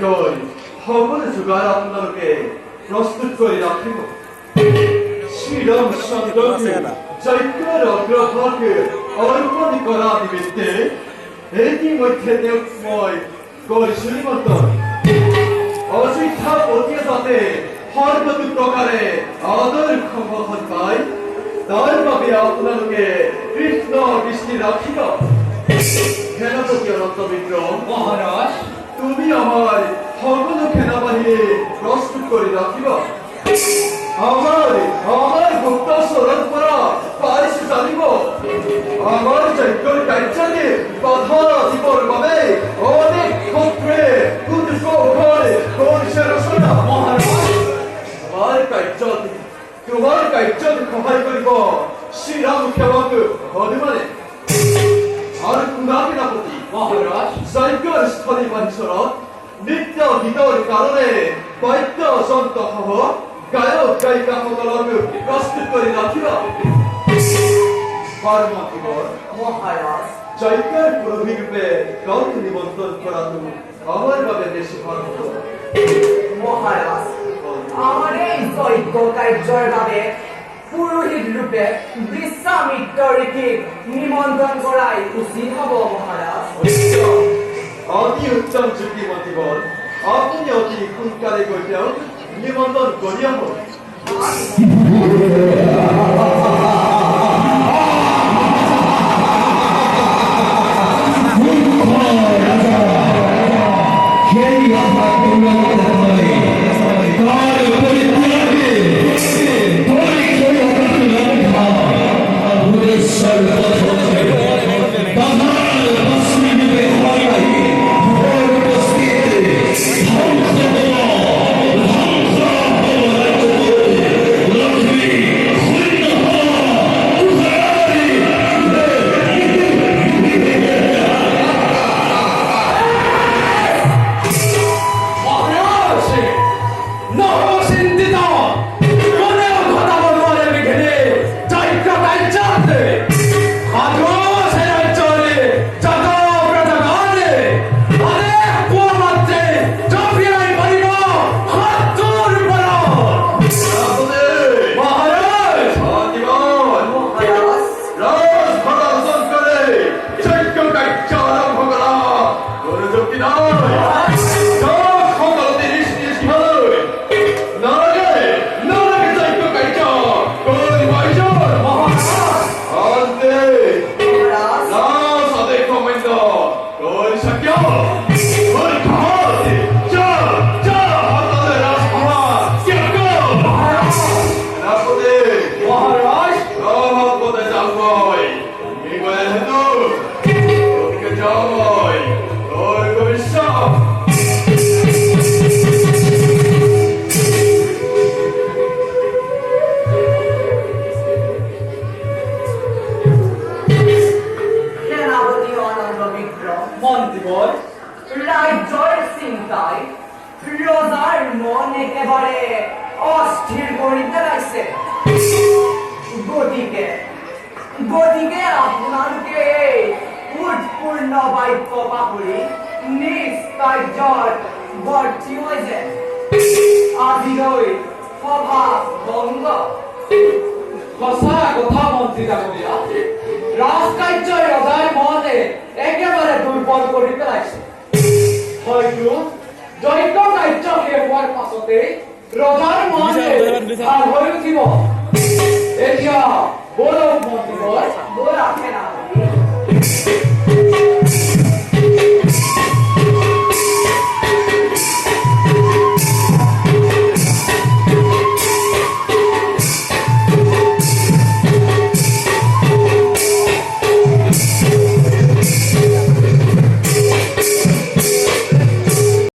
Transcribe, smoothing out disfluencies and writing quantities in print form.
যজ্ঞই সকলো যোগাৰ আপোনালোকে প্ৰস্তুত কৰি ৰাখিব শ্ৰীৰাম চন্দ্ৰকে যজ্ঞৰ অগ্ৰভাগ অৰ্পণ কৰা নিমিত্তে ইতিমধ্যে তেওঁক মই কৰিছোঁ নিমন্ত্ৰণ অযোধ্যা পতিয়ে যাতে সৰ্বতো প্ৰকাৰে আদৰ সম্ভাষণ পায় তাৰ বাবে আপোনালোকে কৃষ্ণ দৃষ্টি ৰাখিব সেনাপতি অনন্ত বিক্ৰম মহাৰাজ তুমি আমাৰ সকলো সেনাবাহিনী প্ৰস্তুত কৰি ৰাখিব আমাৰ গুপ্ত চৰৰ পৰা পাৰিছো জানিব আমাৰ যজ্ঞৰ কাৰ্যতে বাধা দিবৰ বাবে অনেক ক্ষত্ৰে কৰিছে ৰচনা মহাৰাজ তোমাৰ কাৰ্যত সহায় কৰিব শ্ৰীৰাম সেৱক হনুমানে আৰু কুনা সেনাপতি মহাৰাজ যজ্ঞৰ স্থলী পৰিসৰত নৃত্য গীতৰ কাৰণে বাদ্য যন্ত্ৰসহ গায়ক গায়িকাসকলক প্ৰস্তুত কৰি ৰাখিব মহাৰাজ যজ্ঞৰ পুৰোহিত ৰূপে গাঁৱত নিমন্ত্ৰণ কৰাটো আমাৰ বাবে বেছি ভাল হ'ব মহাৰাজ আমাৰ এই যজ্ঞ কাৰ্যৰ বাবে পুৰোহিত ৰূপে বিশ্বামিত্ৰ ঋষিক নিমন্ত্ৰণ কৰাই উচিত হ'ব মহাৰাজ অতি উত্তম যুক্তি মন্ত্ৰীবৰ আপুনি অতি সোনকালে গৈ তেওঁক নিমন্ত্ৰণ কৰি আহক ৰাজ্যৰ চিন্তাই ৰজাৰ মন একেবাৰে অস্থিৰ কৰি পেলাইছে গতিকে আপোনালোকে এই উৎপূৰ্ণ বাক্য পাহৰি নিজ কাৰ্যত বৰ্তি হৈছে আজিলৈ সভা ভংগ সঁচা কথা মন্ত্ৰী ডাঙৰীয়া ৰাজকাৰ্যই ৰজাৰ মনে একেবাৰে দুৰ্বল কৰি পেলাইছে হয়তো যজ্ঞ কাৰ্য শেষ হোৱাৰ পাছতে ৰজাৰ মনে ভাল হৈ উঠিব এতিয়া বলক মন্ত্ৰীবৰ ব'লা সেনাপতি